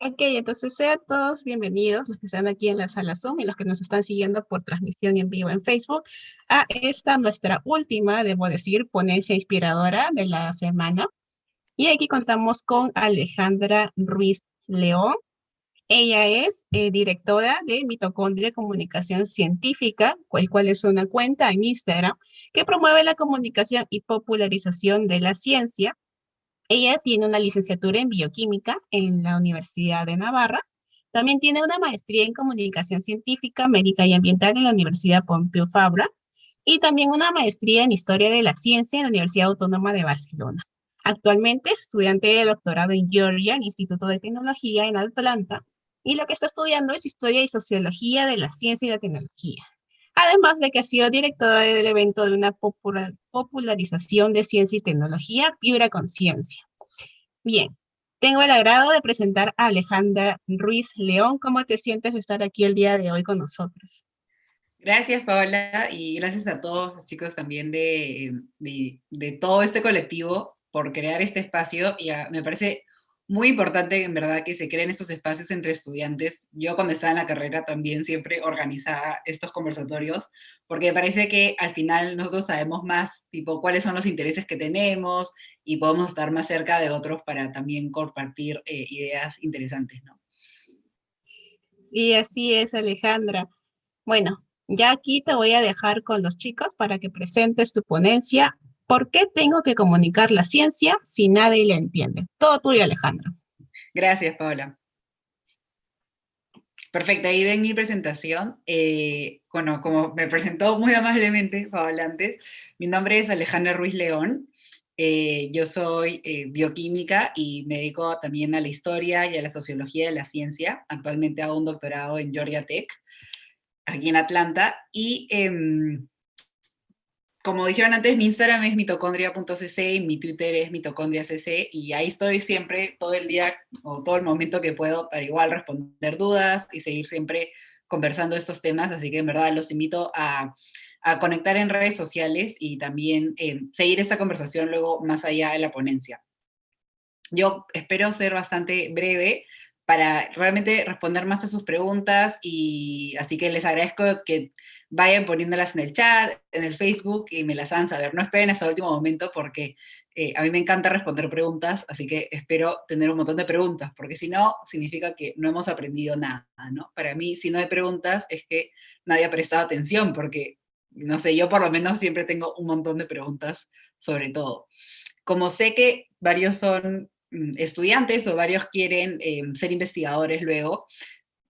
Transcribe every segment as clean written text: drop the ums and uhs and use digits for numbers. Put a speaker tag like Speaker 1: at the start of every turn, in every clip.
Speaker 1: Ok, entonces sean todos bienvenidos, los que están aquí en la sala Zoom y los que nos están siguiendo por transmisión en vivo en Facebook, a esta nuestra última, debo decir, ponencia inspiradora de la semana. Y aquí contamos con Alejandra Ruiz León. Ella es directora de Mitocondria Comunicación Científica, el cual es una cuenta en Instagram que promueve la comunicación y popularización de la ciencia. Ella tiene una licenciatura en bioquímica en la Universidad de Navarra. También tiene una maestría en comunicación científica, médica y ambiental en la Universidad Pompeu Fabra y también una maestría en historia de la ciencia en la Universidad Autónoma de Barcelona. Actualmente es estudiante de doctorado en Georgia, en el Instituto de Tecnología en Atlanta, y lo que está estudiando es historia y sociología de la ciencia y la tecnología. Además de que ha sido directora del evento de una popularización de ciencia y tecnología, Vibra Conciencia. Bien, tengo el agrado de presentar a Alejandra Ruiz León. ¿Cómo te sientes de estar aquí el día de hoy con nosotros?
Speaker 2: Gracias, Paola, y gracias a todos los chicos también de todo este colectivo por crear este espacio. Me parece muy importante, en verdad, que se creen estos espacios entre estudiantes. Yo cuando estaba en la carrera también siempre organizaba estos conversatorios, porque me parece que al final nosotros sabemos más, tipo, cuáles son los intereses que tenemos y podemos estar más cerca de otros para también compartir ideas interesantes, ¿no?
Speaker 1: Sí, así es, Alejandra. Bueno, ya aquí te voy a dejar con los chicos para que presentes tu ponencia. ¿Por qué tengo que comunicar la ciencia si nadie la entiende? Todo tuyo, Alejandra.
Speaker 2: Gracias, Paola. Perfecto, ahí ven mi presentación. Bueno, como me presentó muy amablemente Paola antes, mi nombre es Alejandra Ruiz León. Yo soy bioquímica y me dedico también a la historia y a la sociología de la ciencia. Actualmente hago un doctorado en Georgia Tech, aquí en Atlanta. Como dijeron antes, mi Instagram es mitocondria.cc y mi Twitter es mitocondriacc, y ahí estoy siempre, todo el día o todo el momento que puedo, para igual responder dudas y seguir siempre conversando estos temas. Así que en verdad los invito a conectar en redes sociales y también seguir esta conversación luego más allá de la ponencia. Yo espero ser bastante breve para realmente responder más a sus preguntas, y así que les agradezco que vayan poniéndolas en el chat, en el Facebook, y me las hagan saber. No esperen hasta el último momento porque a mí me encanta responder preguntas, así que espero tener un montón de preguntas, porque si no, significa que no hemos aprendido nada, ¿no? Para mí, si no hay preguntas, es que nadie ha prestado atención, porque, no sé, yo por lo menos siempre tengo un montón de preguntas sobre todo. Como sé que varios son estudiantes o varios quieren ser investigadores luego,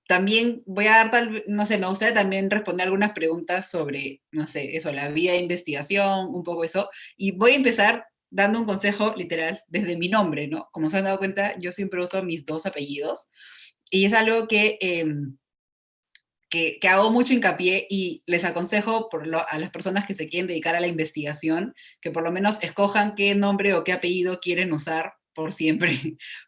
Speaker 2: también voy a dar, no sé, me gustaría también responder algunas preguntas sobre, no sé, eso, la vida de investigación, un poco eso, y voy a empezar dando un consejo literal desde mi nombre, ¿no? Como se han dado cuenta, yo siempre uso mis dos apellidos, y es algo que hago mucho hincapié, y les aconsejo a las personas que se quieren dedicar a la investigación que por lo menos escojan qué nombre o qué apellido quieren usar por siempre,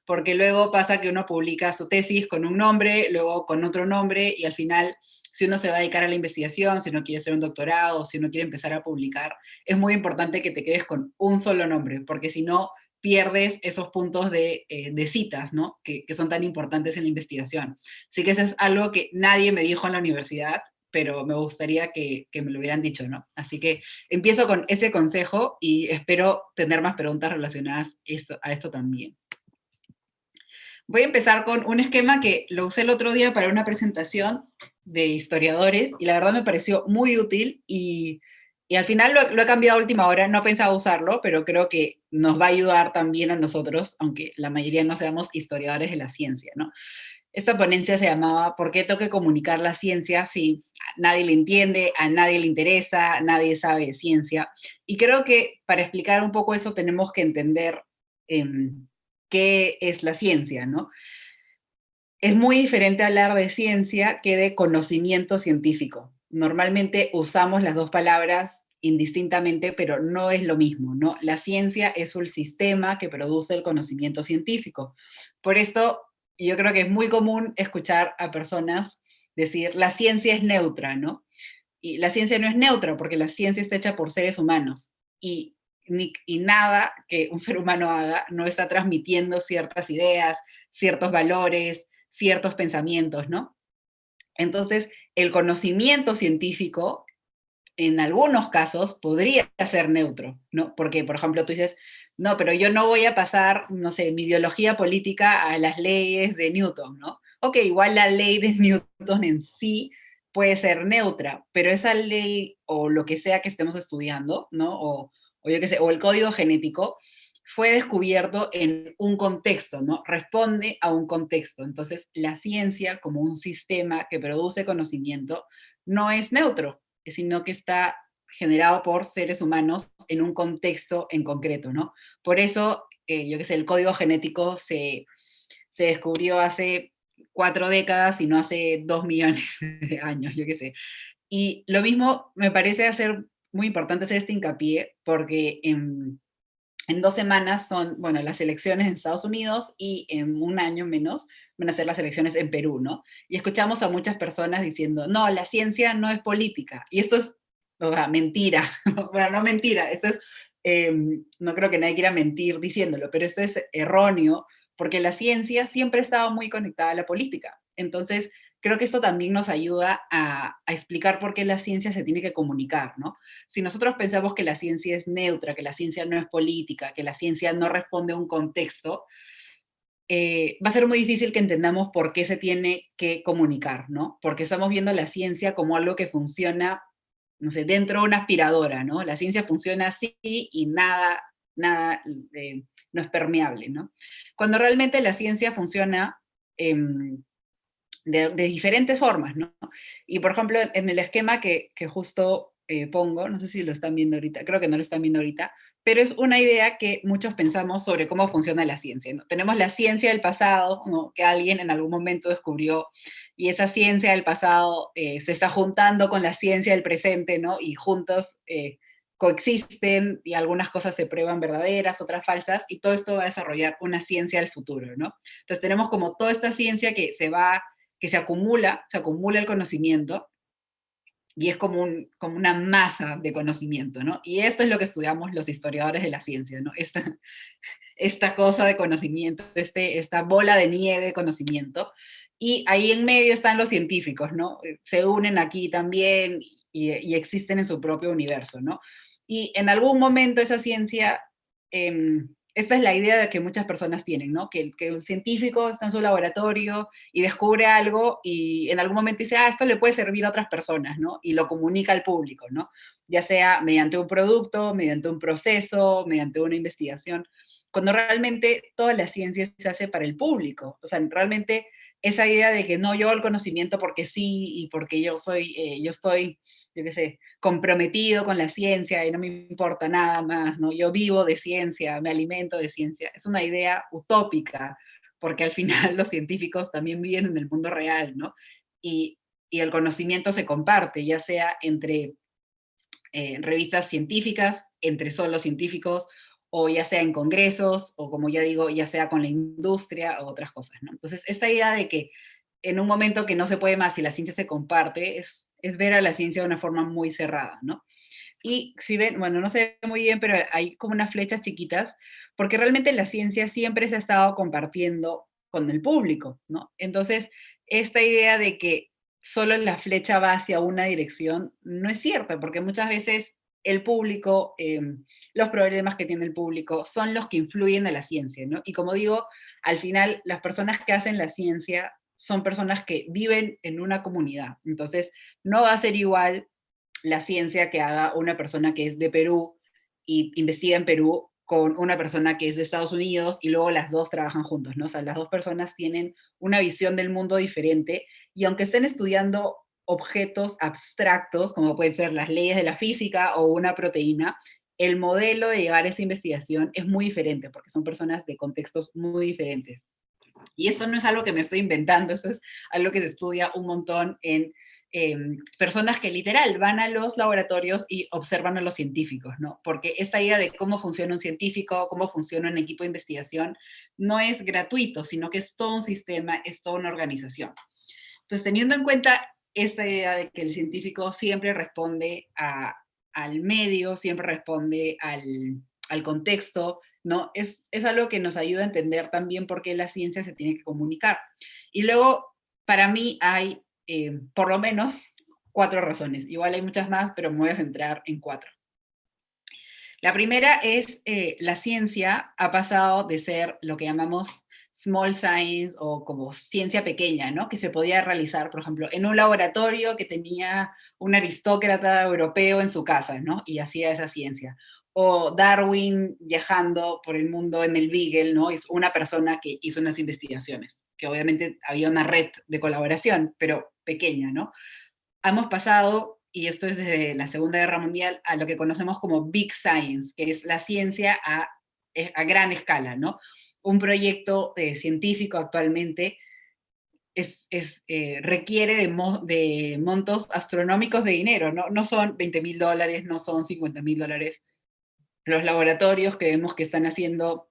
Speaker 2: porque luego pasa que uno publica su tesis con un nombre, luego con otro nombre, y al final, si uno se va a dedicar a la investigación, si uno quiere hacer un doctorado, si uno quiere empezar a publicar, es muy importante que te quedes con un solo nombre, porque si no, pierdes esos puntos de citas, ¿no? Que son tan importantes en la investigación. Así que eso es algo que nadie me dijo en la universidad, pero me gustaría que me lo hubieran dicho, ¿no? Así que empiezo con ese consejo y espero tener más preguntas relacionadas a esto también. Voy a empezar con un esquema que lo usé el otro día para una presentación de historiadores, y la verdad me pareció muy útil, y al final lo he cambiado a última hora. No pensaba usarlo, pero creo que nos va a ayudar también a nosotros, aunque la mayoría no seamos historiadores de la ciencia, ¿no? Esta ponencia se llamaba ¿Por qué tengo que comunicar la ciencia si nadie le entiende, a nadie le interesa, nadie sabe de ciencia? Y creo que para explicar un poco eso tenemos que entender eh, qué es la ciencia, ¿no? Es muy diferente hablar de ciencia que de conocimiento científico. Normalmente usamos las dos palabras indistintamente, pero no es lo mismo, ¿no? La ciencia es un sistema que produce el conocimiento científico. Por esto, yo creo que es muy común escuchar a personas decir, la ciencia es neutra, ¿no? Y la ciencia no es neutra, porque la ciencia está hecha por seres humanos, y nada que un ser humano haga no está transmitiendo ciertas ideas, ciertos valores, ciertos pensamientos, ¿no? Entonces, el conocimiento científico en algunos casos podría ser neutro, ¿no? Porque, por ejemplo, tú dices, no, pero yo no voy a pasar, no sé, mi ideología política a las leyes de Newton, ¿no? Ok, igual la ley de Newton en sí puede ser neutra, pero esa ley o lo que sea que estemos estudiando, ¿no? O yo qué sé, o el código genético, fue descubierto en un contexto, ¿no? Responde a un contexto. Entonces, la ciencia como un sistema que produce conocimiento no es neutro, sino que está generado por seres humanos en un contexto en concreto, ¿no? Por eso, yo qué sé, el código genético se descubrió hace 4 décadas y no hace 2 millones de años, yo qué sé. Y lo mismo me parece hacer muy importante hacer este hincapié porque en 2 semanas son, bueno, las elecciones en Estados Unidos y en un año menos van a ser las elecciones en Perú, ¿no? Y escuchamos a muchas personas diciendo, no, la ciencia no es política. Y esto es, o sea, mentira. Bueno, no mentira, esto es, no creo que nadie quiera mentir diciéndolo, pero esto es erróneo porque la ciencia siempre ha estado muy conectada a la política. Entonces, creo que esto también nos ayuda a explicar por qué la ciencia se tiene que comunicar, ¿no? Si nosotros pensamos que la ciencia es neutra, que la ciencia no es política, que la ciencia no responde a un contexto, va a ser muy difícil que entendamos por qué se tiene que comunicar, ¿no? Porque estamos viendo la ciencia como algo que funciona, no sé, dentro de una aspiradora, ¿no? La ciencia funciona así y nada no es permeable, ¿no? Cuando realmente la ciencia funciona de diferentes formas, ¿no? Y por ejemplo, en el esquema que justo pongo, no sé si lo están viendo ahorita, creo que no lo están viendo ahorita, pero es una idea que muchos pensamos sobre cómo funciona la ciencia, ¿no? Tenemos la ciencia del pasado, ¿no? Que alguien en algún momento descubrió, y esa ciencia del pasado se está juntando con la ciencia del presente, ¿no? Y juntos coexisten y algunas cosas se prueban verdaderas, otras falsas, y todo esto va a desarrollar una ciencia del futuro, ¿no? Entonces tenemos como toda esta ciencia que se acumula el conocimiento y es como una masa de conocimiento, ¿no? Y esto es lo que estudiamos los historiadores de la ciencia, ¿no? Esta cosa de conocimiento, esta bola de nieve de conocimiento. Y ahí en medio están los científicos, ¿no? Se unen aquí también y existen en su propio universo, ¿no? Y en algún momento esa ciencia esta es la idea de que muchas personas tienen, ¿no? Que un científico está en su laboratorio y descubre algo y en algún momento dice, ah, esto le puede servir a otras personas, ¿no? Y lo comunica al público, ¿no? Ya sea mediante un producto, mediante un proceso, mediante una investigación, cuando realmente toda la ciencia se hace para el público. O sea, realmente esa idea de que no, yo el conocimiento porque sí y porque yo estoy, yo qué sé, comprometido con la ciencia y no me importa nada más, ¿no? Yo vivo de ciencia, me alimento de ciencia. Es una idea utópica, porque al final los científicos también viven en el mundo real, ¿no? Y, y el conocimiento se comparte, ya sea entre revistas científicas, entre solo científicos, o ya sea en congresos, o como ya digo, ya sea con la industria o otras cosas, ¿no? Entonces, esta idea de que en un momento que no se puede más y la ciencia se comparte, es ver a la ciencia de una forma muy cerrada, ¿no? Y si ven, bueno, no sé muy bien, pero hay como unas flechas chiquitas, porque realmente la ciencia siempre se ha estado compartiendo con el público, ¿no? Entonces, esta idea de que solo la flecha va hacia una dirección no es cierta, porque muchas veces el público, los problemas que tiene el público son los que influyen en la ciencia, ¿no? Y como digo, al final las personas que hacen la ciencia son personas que viven en una comunidad. Entonces, no va a ser igual la ciencia que haga una persona que es de Perú y investiga en Perú con una persona que es de Estados Unidos y luego las dos trabajan juntos, ¿no? O sea, las dos personas tienen una visión del mundo diferente y aunque estén estudiando objetos abstractos, como pueden ser las leyes de la física o una proteína, el modelo de llevar esa investigación es muy diferente porque son personas de contextos muy diferentes. Y esto no es algo que me estoy inventando, esto es algo que se estudia un montón en personas que literal van a los laboratorios y observan a los científicos, ¿no? Porque esta idea de cómo funciona un científico, cómo funciona un equipo de investigación, no es gratuito, sino que es todo un sistema, es toda una organización. Entonces, teniendo en cuenta esta idea de que el científico siempre responde al medio, siempre responde al contexto, ¿no? Es algo que nos ayuda a entender también por qué la ciencia se tiene que comunicar. Y luego, para mí hay por lo menos 4 razones. Igual hay muchas más, pero me voy a centrar en 4. La primera es la ciencia ha pasado de ser lo que llamamos small science o como ciencia pequeña, ¿no? Que se podía realizar, por ejemplo, en un laboratorio que tenía un aristócrata europeo en su casa, ¿no? Y hacía esa ciencia. O Darwin viajando por el mundo en el Beagle, ¿no? Es una persona que hizo unas investigaciones, que obviamente había una red de colaboración, pero pequeña, ¿no? Hemos pasado, y esto es desde la Segunda Guerra Mundial, a lo que conocemos como Big Science, que es la ciencia a gran escala, ¿no? Un proyecto científico actualmente requiere de montos astronómicos de dinero, ¿no? No son $20,000, no son $50,000. Los laboratorios que vemos que están haciendo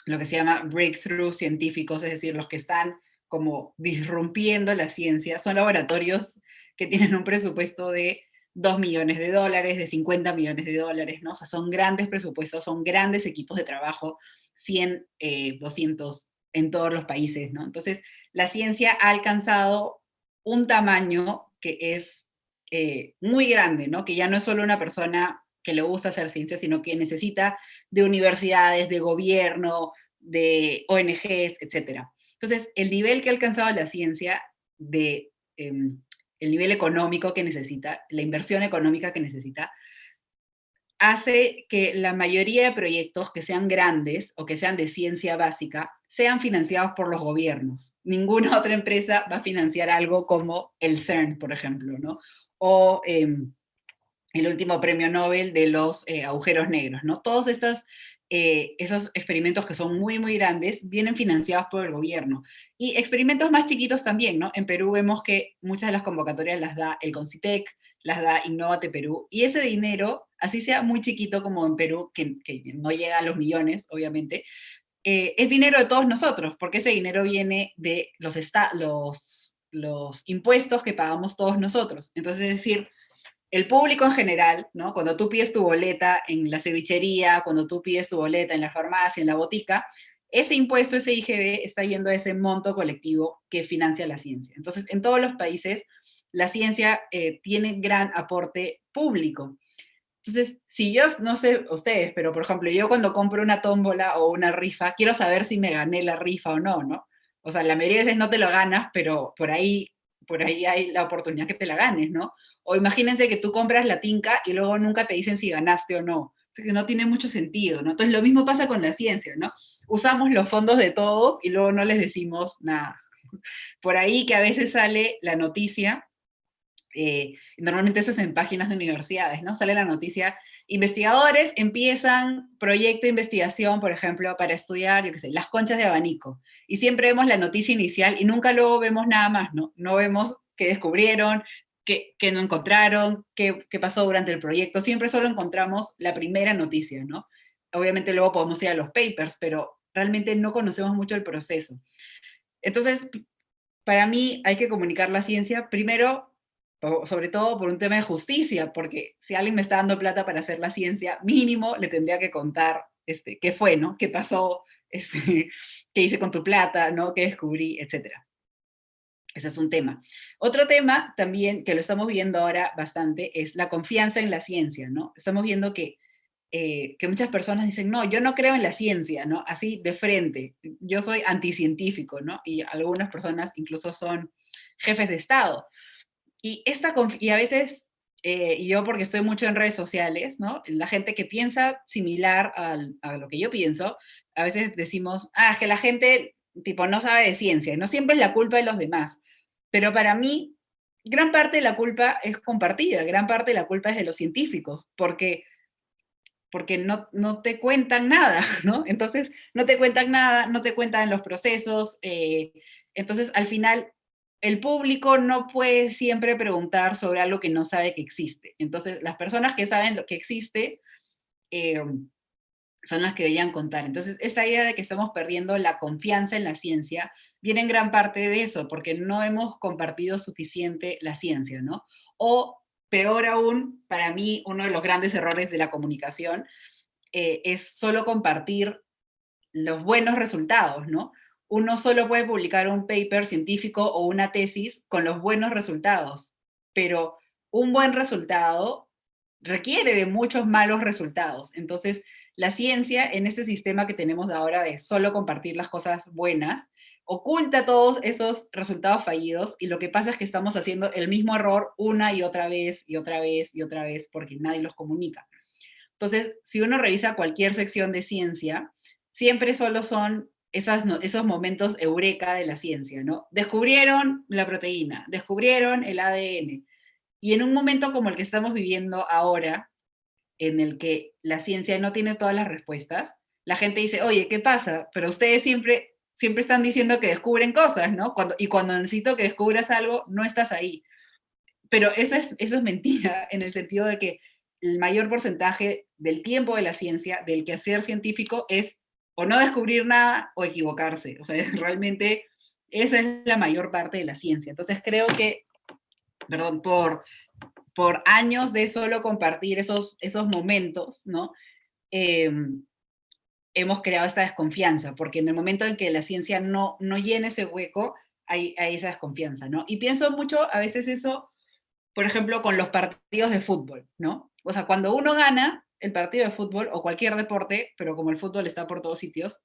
Speaker 2: lo que se llama breakthroughs científicos, es decir, los que están como disrumpiendo la ciencia, son laboratorios que tienen un presupuesto de $2 millones, de $50 millones, ¿no? O sea, son grandes presupuestos, son grandes equipos de trabajo, 100, 200 en todos los países, ¿no? Entonces, la ciencia ha alcanzado un tamaño que es muy grande, ¿no? Que ya no es solo una persona que le gusta hacer ciencia, sino que necesita de universidades, de gobierno, de ONGs, etc. Entonces, el nivel que ha alcanzado la ciencia, el nivel económico que necesita, la inversión económica que necesita, hace que la mayoría de proyectos que sean grandes o que sean de ciencia básica sean financiados por los gobiernos. Ninguna otra empresa va a financiar algo como el CERN, por ejemplo, ¿no? O el último premio Nobel de los agujeros negros, ¿no? Todos esos experimentos que son muy, muy grandes vienen financiados por el gobierno. Y experimentos más chiquitos también, ¿no? En Perú vemos que muchas de las convocatorias las da el Concitec, las da Innovate Perú, y ese dinero, así sea muy chiquito como en Perú, que no llega a los millones, obviamente, es dinero de todos nosotros, porque ese dinero viene de los impuestos que pagamos todos nosotros. Entonces, es decir, el público en general, ¿no? Cuando tú pides tu boleta en la cevichería, cuando tú pides tu boleta en la farmacia, en la botica, ese impuesto, ese IGB, está yendo a ese monto colectivo que financia la ciencia. Entonces, en todos los países, la ciencia tiene gran aporte público. Entonces, si yo, no sé ustedes, pero por ejemplo, yo cuando compro una tómbola o una rifa, quiero saber si me gané la rifa o no, ¿no? O sea, la mayoría de veces no te lo ganas, pero por ahí hay la oportunidad que te la ganes, ¿no? O imagínense que tú compras la tinca y luego nunca te dicen si ganaste o no. Que no tiene mucho sentido, ¿no? Entonces lo mismo pasa con la ciencia, ¿no? Usamos los fondos de todos y luego no les decimos nada. Por ahí que a veces sale la noticia, normalmente eso es en páginas de universidades, ¿no? Sale la noticia, investigadores empiezan proyecto de investigación, por ejemplo, para estudiar, yo qué sé, las conchas de abanico. Y siempre vemos la noticia inicial y nunca luego vemos nada más, ¿no? No vemos qué descubrieron, qué no encontraron, qué pasó durante el proyecto. Siempre solo encontramos la primera noticia, ¿no? Obviamente luego podemos ir a los papers, pero realmente no conocemos mucho el proceso. Entonces, para mí hay que comunicar la ciencia primero, sobre todo por un tema de justicia, porque si alguien me está dando plata para hacer la ciencia, mínimo le tendría que contar qué fue, ¿no? ¿Qué pasó? ¿Qué hice con tu plata? ¿No? ¿Qué descubrí? Etcétera. Ese es un tema. Otro tema también que lo estamos viendo ahora bastante es la confianza en la ciencia, ¿no? Estamos viendo que muchas personas dicen, no, yo no creo en la ciencia, ¿no? Así de frente, yo soy anticientífico, ¿no? Y algunas personas incluso son jefes de Estado. Y a veces, yo porque estoy mucho en redes sociales, ¿no? La gente que piensa similar a lo que yo pienso, a veces decimos, es que la gente, tipo, no sabe de ciencia, y no siempre es la culpa de los demás. Pero para mí, gran parte de la culpa es compartida, gran parte de la culpa es de los científicos, porque no te cuentan nada, ¿no? Entonces, no te cuentan nada, no te cuentan los procesos, entonces al final el público no puede siempre preguntar sobre algo que no sabe que existe. Entonces, las personas que saben lo que existe eh, son las que deberían contar. Entonces, esta idea de que estamos perdiendo la confianza en la ciencia viene en gran parte de eso, porque no hemos compartido suficiente la ciencia, ¿no? O peor aún, para mí, uno de los grandes errores de la comunicación es solo compartir los buenos resultados, ¿no? uno solo puede publicar un paper científico o una tesis con los buenos resultados, pero un buen resultado requiere de muchos malos resultados. Entonces, la ciencia en este sistema que tenemos ahora de solo compartir las cosas buenas, oculta todos esos resultados fallidos y lo que pasa es que estamos haciendo el mismo error una y otra vez y otra vez y otra vez porque nadie los comunica. Entonces, si uno revisa cualquier sección de ciencia, siempre solo son esos momentos eureka de la ciencia, ¿no? Descubrieron la proteína, descubrieron el ADN. Y en un momento como el que estamos viviendo ahora, en el que la ciencia no tiene todas las respuestas, la gente dice, oye, ¿qué pasa? Pero ustedes siempre están diciendo que descubren cosas, ¿no? Y cuando necesito que descubras algo, no estás ahí. Pero eso es mentira, en el sentido de que el mayor porcentaje del tiempo de la ciencia, del quehacer científico, es o no descubrir nada o equivocarse. O sea, realmente esa es la mayor parte de la ciencia. Entonces creo que, perdón, por años de solo compartir esos momentos, ¿no? Eh, hemos creado esta desconfianza, porque en el momento en que la ciencia no llena ese hueco, hay esa desconfianza, ¿no? Y pienso mucho a veces eso, por ejemplo, con los partidos de fútbol, ¿no? O sea, cuando uno gana el partido de fútbol o cualquier deporte, pero como el fútbol está por todos sitios,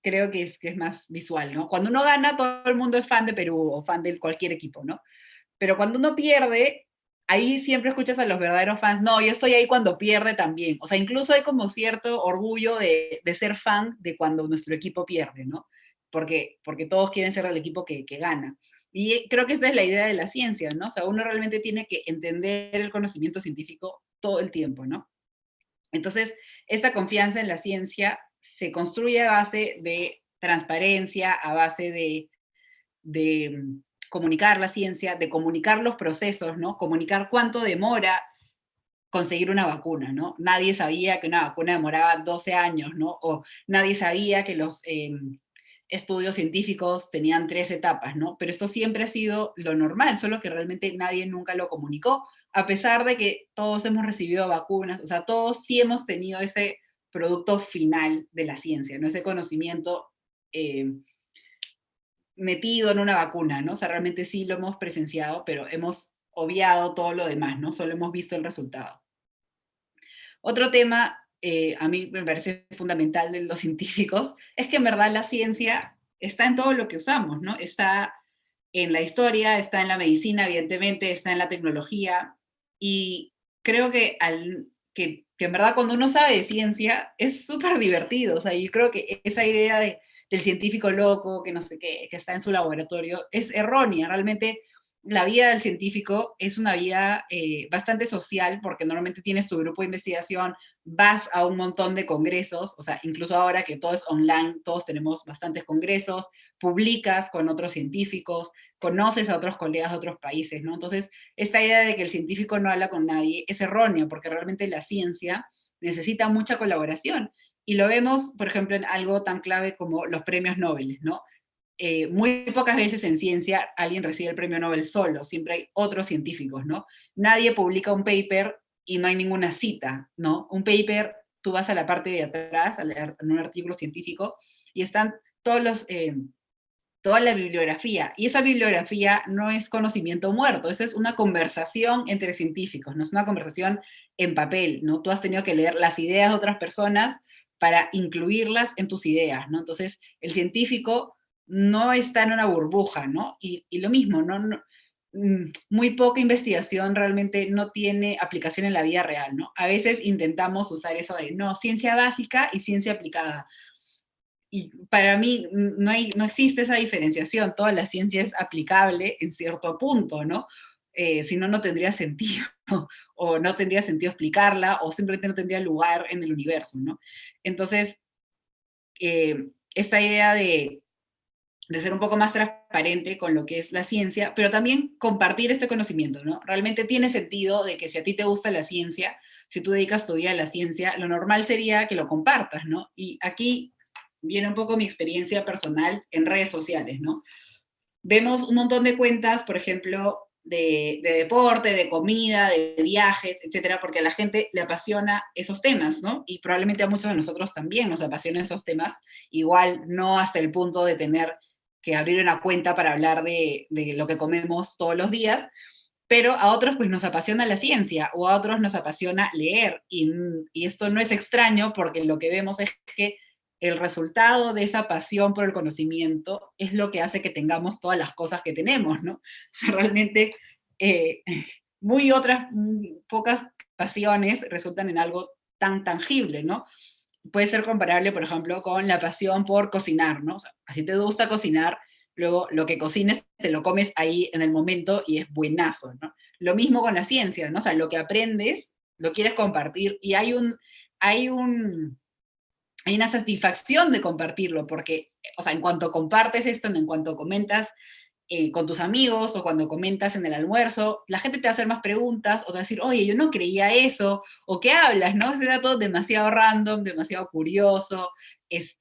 Speaker 2: creo que es más visual, ¿no? Cuando uno gana, todo el mundo es fan de Perú o fan de cualquier equipo, ¿no? Pero cuando uno pierde, ahí siempre escuchas a los verdaderos fans, no, yo estoy ahí cuando pierde también. O sea, incluso hay como cierto orgullo de ser fan de cuando nuestro equipo pierde, ¿no? Porque todos quieren ser del equipo que gana. Y creo que esta es la idea de la ciencia, ¿no? O sea, uno realmente tiene que entender el conocimiento científico todo el tiempo, ¿no? Entonces, esta confianza en la ciencia se construye a base de transparencia, a base de comunicar la ciencia, de comunicar los procesos, ¿no? Comunicar cuánto demora conseguir una vacuna, ¿no? Nadie sabía que una vacuna demoraba 12 años, ¿no? O nadie sabía que los estudios científicos tenían 3 etapas, ¿no? Pero esto siempre ha sido lo normal, solo que realmente nadie nunca lo comunicó, a pesar de que todos hemos recibido vacunas, o sea, todos sí hemos tenido ese producto final de la ciencia, ¿no? Ese conocimiento metido en una vacuna, ¿no? O sea, realmente sí lo hemos presenciado, pero hemos obviado todo lo demás, ¿no? Solo hemos visto el resultado. Otro tema, a mí me parece fundamental de los científicos, es que en verdad la ciencia está en todo lo que usamos, ¿no? Está en la historia, está en la medicina, evidentemente, está en la tecnología, y creo que en verdad cuando uno sabe de ciencia es súper divertido, o sea, yo creo que esa idea del científico loco, que no sé qué, que está en su laboratorio, es errónea, realmente la vida del científico es una vida bastante social, porque normalmente tienes tu grupo de investigación, vas a un montón de congresos, o sea, incluso ahora que todo es online, todos tenemos bastantes congresos, publicas con otros científicos, conoces a otros colegas de otros países, ¿no? Entonces, esta idea de que el científico no habla con nadie es errónea, porque realmente la ciencia necesita mucha colaboración. Y lo vemos, por ejemplo, en algo tan clave como los premios Nobel, ¿no? Muy pocas veces en ciencia alguien recibe el premio Nobel solo, siempre hay otros científicos, ¿no? Nadie publica un paper y no hay ninguna cita, ¿no? Un paper, tú vas a la parte de atrás, en un artículo científico, y están toda la bibliografía, y esa bibliografía no es conocimiento muerto, eso es una conversación entre científicos, no es una conversación en papel, ¿no? Tú has tenido que leer las ideas de otras personas para incluirlas en tus ideas, ¿no? Entonces, el científico no está en una burbuja, ¿no? Y lo mismo, ¿no? Muy poca investigación realmente no tiene aplicación en la vida real, ¿no? A veces intentamos usar eso de, no, ciencia básica y ciencia aplicada. Y para mí no existe esa diferenciación, toda la ciencia es aplicable en cierto punto, ¿no? Si no, no tendría sentido, o no tendría sentido explicarla, o simplemente no tendría lugar en el universo, ¿no? Entonces, esta idea de ser un poco más transparente con lo que es la ciencia, pero también compartir este conocimiento, ¿no? Realmente tiene sentido de que si a ti te gusta la ciencia, si tú dedicas tu vida a la ciencia, lo normal sería que lo compartas, ¿no? Y aquí viene un poco mi experiencia personal en redes sociales, ¿no? Vemos un montón de cuentas, por ejemplo, de deporte, de comida, de viajes, etcétera, porque a la gente le apasiona esos temas, ¿no? Y probablemente a muchos de nosotros también nos apasionan esos temas, igual no hasta el punto de tener que abrir una cuenta para hablar de lo que comemos todos los días, pero a otros pues nos apasiona la ciencia o a otros nos apasiona leer y esto no es extraño porque lo que vemos es que el resultado de esa pasión por el conocimiento es lo que hace que tengamos todas las cosas que tenemos, ¿no? O sea, realmente eh, muy otras, pocas pasiones resultan en algo tan tangible, ¿no? Puede ser comparable, por ejemplo, con la pasión por cocinar, ¿no? O sea, si te gusta cocinar, luego lo que cocines te lo comes ahí en el momento y es buenazo, ¿no? Lo mismo con la ciencia, ¿no? O sea, lo que aprendes lo quieres compartir y hay un, hay una satisfacción de compartirlo, porque, o sea, en cuanto compartes esto, en cuanto comentas con tus amigos o cuando comentas en el almuerzo, la gente te va a hacer más preguntas o te va a decir, oye, yo no creía eso, o qué hablas, ¿no? Ese dato demasiado random, demasiado curioso. Es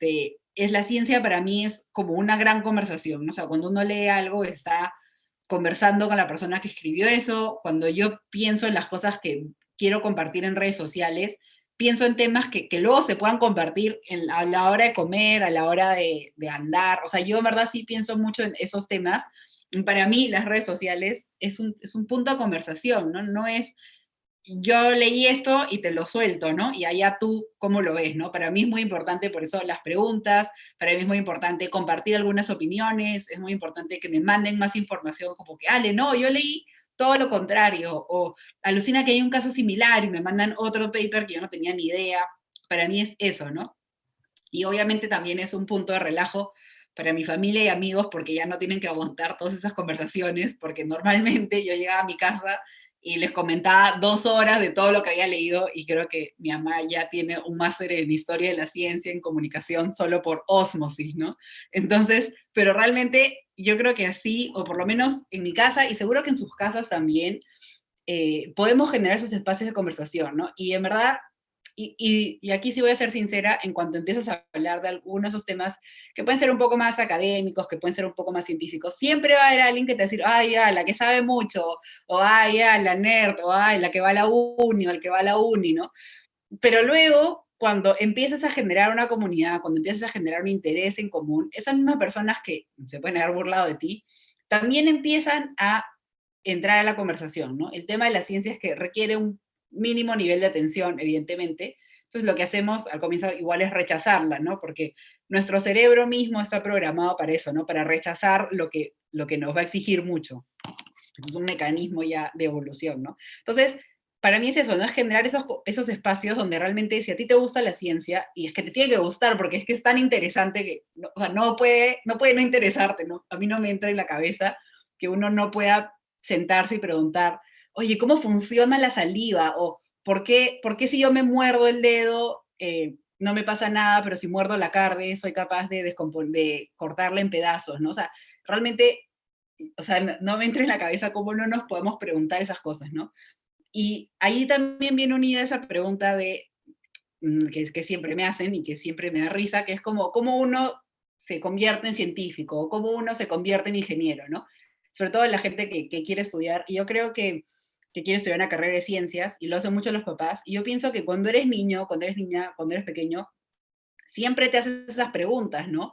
Speaker 2: la ciencia para mí es como una gran conversación, ¿no? O sea, cuando uno lee algo está conversando con la persona que escribió eso, cuando yo pienso en las cosas que quiero compartir en redes sociales, pienso en temas que luego se puedan compartir a la hora de comer, a la hora de andar. O sea, yo en verdad sí pienso mucho en esos temas. Para mí las redes sociales es un punto de conversación, ¿no? No es yo leí esto y te lo suelto, ¿no? Y allá tú, ¿cómo lo ves, no? Para mí es muy importante, por eso las preguntas, para mí es muy importante compartir algunas opiniones, es muy importante que me manden más información, como que, Ale, no, yo leí todo lo contrario, o alucina que hay un caso similar y me mandan otro paper que yo no tenía ni idea. Para mí es eso, ¿no? Y obviamente también es un punto de relajo para mi familia y amigos porque ya no tienen que aguantar todas esas conversaciones, porque normalmente yo llegaba a mi casa y les comentaba 2 horas de todo lo que había leído y creo que mi mamá ya tiene un máster en historia de la ciencia, en comunicación, solo por ósmosis, ¿no? Entonces, pero realmente yo creo que así, o por lo menos en mi casa y seguro que en sus casas también, podemos generar esos espacios de conversación, ¿no? Y en verdad y aquí sí voy a ser sincera, en cuanto empiezas a hablar de algunos de esos temas que pueden ser un poco más académicos, que pueden ser un poco más científicos, siempre va a haber alguien que te va a decir, ay, ya, la que sabe mucho, o ay, ya, la nerd, o ay, la que va a la uni, o el que va a la uni, ¿no? Pero luego, cuando empiezas a generar una comunidad, cuando empiezas a generar un interés en común, esas mismas personas que se pueden haber burlado de ti, también empiezan a entrar a la conversación, ¿no? El tema de la ciencia es que requiere un mínimo nivel de atención, evidentemente. Entonces, lo que hacemos al comienzo igual es rechazarla, ¿no? Porque nuestro cerebro mismo está programado para eso, ¿no? Para rechazar lo que nos va a exigir mucho. Es un mecanismo ya de evolución, ¿no? Entonces, para mí es eso, ¿no? Es generar esos espacios donde realmente si a ti te gusta la ciencia, y es que te tiene que gustar, porque es que es tan interesante que, no, o sea, no puede no interesarte, ¿no? A mí no me entra en la cabeza que uno no pueda sentarse y preguntar, oye, ¿cómo funciona la saliva? O ¿por qué si yo me muerdo el dedo, no me pasa nada, pero si muerdo la carne, soy capaz de cortarla en pedazos, ¿no? O sea, realmente, o sea, no me entra en la cabeza cómo no nos podemos preguntar esas cosas, ¿no? Y ahí también viene unida esa pregunta que siempre me hacen y que siempre me da risa, que es como, ¿cómo uno se convierte en científico? O ¿cómo uno se convierte en ingeniero? ¿No? Sobre todo la gente que quiere estudiar. Y yo creo que quiere estudiar una carrera de ciencias, y lo hacen mucho los papás. Y yo pienso que cuando eres niño, cuando eres niña, cuando eres pequeño, siempre te haces esas preguntas, ¿no?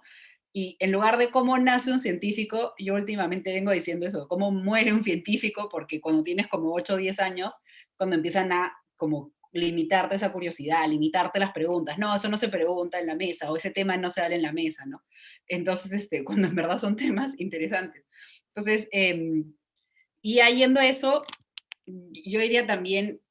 Speaker 2: Y en lugar de cómo nace un científico, yo últimamente vengo diciendo eso, cómo muere un científico, porque cuando tienes como 8 o 10 años, cuando empiezan a como limitarte esa curiosidad, limitarte las preguntas, no, eso no se pregunta en la mesa, o ese tema no se habla en la mesa, ¿no? Entonces, cuando en verdad son temas interesantes. Entonces, y yendo a eso, yo diría también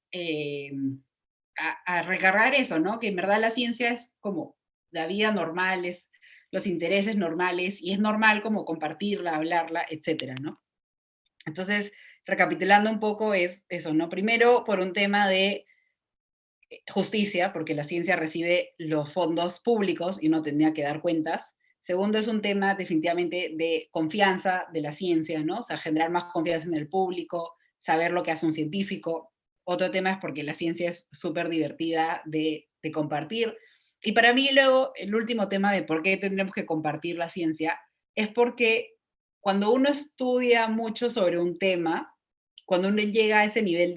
Speaker 2: a recargar eso, ¿no? Que en verdad la ciencia es como la vida normal, es los intereses normales, y es normal como compartirla, hablarla, etcétera, ¿no? Entonces, recapitulando un poco es eso, ¿no? Primero, por un tema de justicia, porque la ciencia recibe los fondos públicos y uno tendría que dar cuentas. Segundo, es un tema definitivamente de confianza de la ciencia, ¿no? O sea, generar más confianza en el público, saber lo que hace un científico. Otro tema es porque la ciencia es súper divertida de compartir. Y para mí luego, el último tema de por qué tendremos que compartir la ciencia es porque cuando uno estudia mucho sobre un tema, cuando uno llega a ese nivel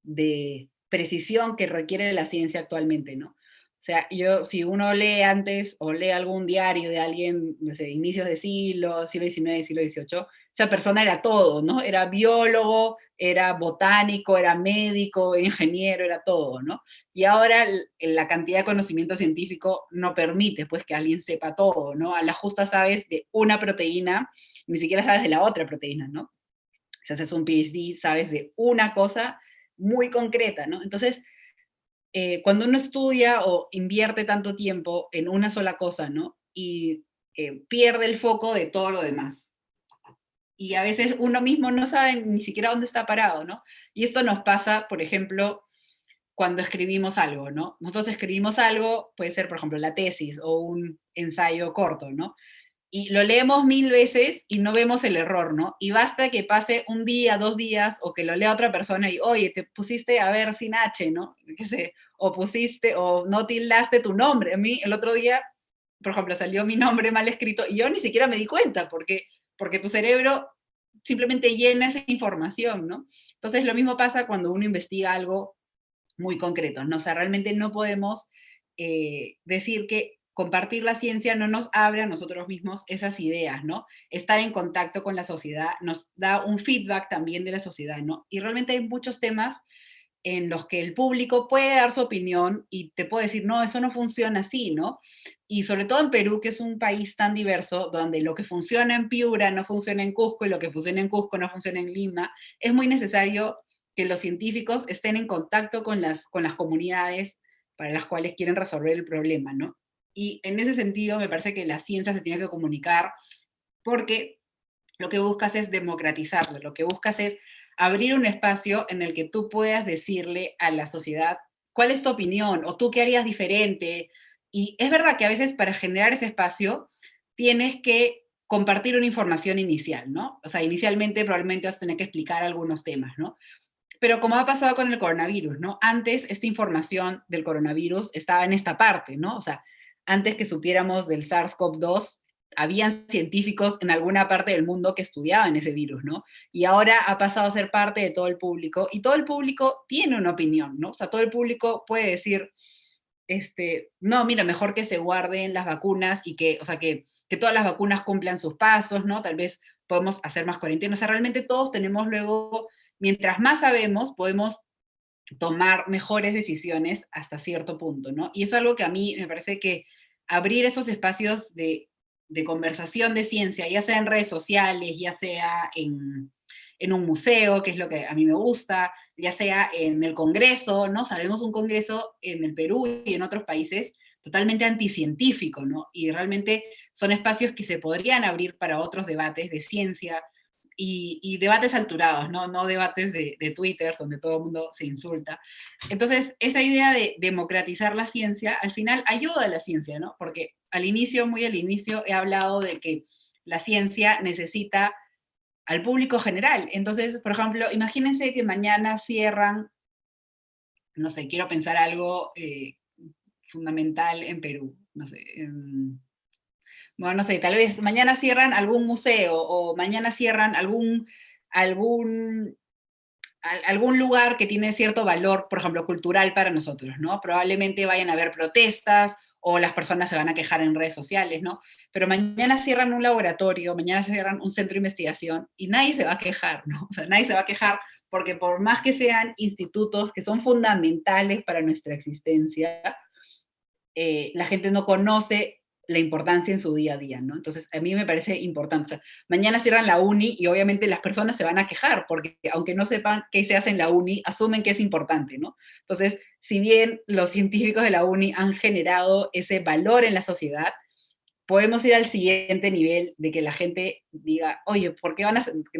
Speaker 2: de precisión que requiere la ciencia actualmente, ¿no? O sea, si uno lee antes o lee algún diario de alguien, no sé, inicios de siglo XIX, siglo XVIII, esa persona era todo, ¿no? Era biólogo, era botánico, era médico, era ingeniero, era todo, ¿no? Y ahora la cantidad de conocimiento científico no permite, pues, que alguien sepa todo, ¿no? A la justa sabes de una proteína, ni siquiera sabes de la otra proteína, ¿no? Si haces un PhD, sabes de una cosa muy concreta, ¿no? Entonces, cuando uno estudia o invierte tanto tiempo en una sola cosa, ¿no? Y pierde el foco de todo lo demás. Y a veces uno mismo no sabe ni siquiera dónde está parado, ¿no? Y esto nos pasa, por ejemplo, cuando escribimos algo, ¿no? Nosotros escribimos algo, puede ser, por ejemplo, la tesis o un ensayo corto, ¿no? Y lo leemos 1000 veces y no vemos el error, ¿no? Y basta que pase un día, 2 días, o que lo lea otra persona y, oye, te pusiste a ver sin H, ¿no? ¿Qué sé? O pusiste, o no tildaste tu nombre. A mí el otro día, por ejemplo, salió mi nombre mal escrito y yo ni siquiera me di cuenta, porque tu cerebro simplemente llena esa información, ¿no? Entonces lo mismo pasa cuando uno investiga algo muy concreto, ¿no? O sea, realmente no podemos decir que compartir la ciencia no nos abre a nosotros mismos esas ideas, ¿no? Estar en contacto con la sociedad nos da un feedback también de la sociedad, ¿no? Y realmente hay muchos temas en los que el público puede dar su opinión y te puede decir, no, eso no funciona así, ¿no? Y sobre todo en Perú, que es un país tan diverso, donde lo que funciona en Piura no funciona en Cusco y lo que funciona en Cusco no funciona en Lima, es muy necesario que los científicos estén en contacto con las comunidades para las cuales quieren resolver el problema, ¿no? Y en ese sentido me parece que la ciencia se tiene que comunicar porque lo que buscas es democratizarlo, lo que buscas es abrir un espacio en el que tú puedas decirle a la sociedad cuál es tu opinión o tú qué harías diferente. Y es verdad que a veces para generar ese espacio tienes que compartir una información inicial, ¿no? O sea, inicialmente probablemente vas a tener que explicar algunos temas, ¿no? Pero como ha pasado con el coronavirus, ¿no? Antes esta información del coronavirus estaba en esta parte, ¿no? O sea, antes que supiéramos del SARS-CoV-2, habían científicos en alguna parte del mundo que estudiaban ese virus, ¿no? Y ahora ha pasado a ser parte de todo el público y todo el público tiene una opinión, ¿no? O sea, todo el público puede decir, no, mira, mejor que se guarden las vacunas y que, o sea, que todas las vacunas cumplan sus pasos, ¿no? Tal vez podemos hacer más cuarentena. O sea, realmente todos tenemos luego, mientras más sabemos, podemos tomar mejores decisiones hasta cierto punto, ¿no? Y eso es algo que a mí me parece que abrir esos espacios de conversación de ciencia, ya sea en redes sociales, ya sea en un museo, que es lo que a mí me gusta, ya sea en el Congreso, ¿no? Sabemos un Congreso en el Perú y en otros países totalmente anticientífico, ¿no? Y realmente son espacios que se podrían abrir para otros debates de ciencia, y debates alturados, ¿no? No debates de Twitter donde todo el mundo se insulta. Entonces, esa idea de democratizar la ciencia, al final ayuda a la ciencia, ¿no? Porque muy al inicio, he hablado de que la ciencia necesita al público general. Entonces, por ejemplo, imagínense que mañana cierran, no sé, quiero pensar algo fundamental en Perú, no sé, bueno, no sé, tal vez mañana cierran algún museo o mañana cierran algún, algún lugar que tiene cierto valor, por ejemplo, cultural para nosotros, ¿no? Probablemente vayan a haber protestas o las personas se van a quejar en redes sociales, ¿no? Pero mañana cierran un laboratorio, mañana cierran un centro de investigación y nadie se va a quejar, ¿no? O sea, nadie se va a quejar porque por más que sean institutos que son fundamentales para nuestra existencia, la gente no conoce la importancia en su día a día, ¿no? Entonces, a mí me parece importante. O sea, mañana cierran la uni y obviamente las personas se van a quejar porque aunque no sepan qué se hace en la uni, asumen que es importante, ¿no? Entonces, si bien los científicos de la uni han generado ese valor en la sociedad, podemos ir al siguiente nivel de que la gente diga, oye, ¿por qué no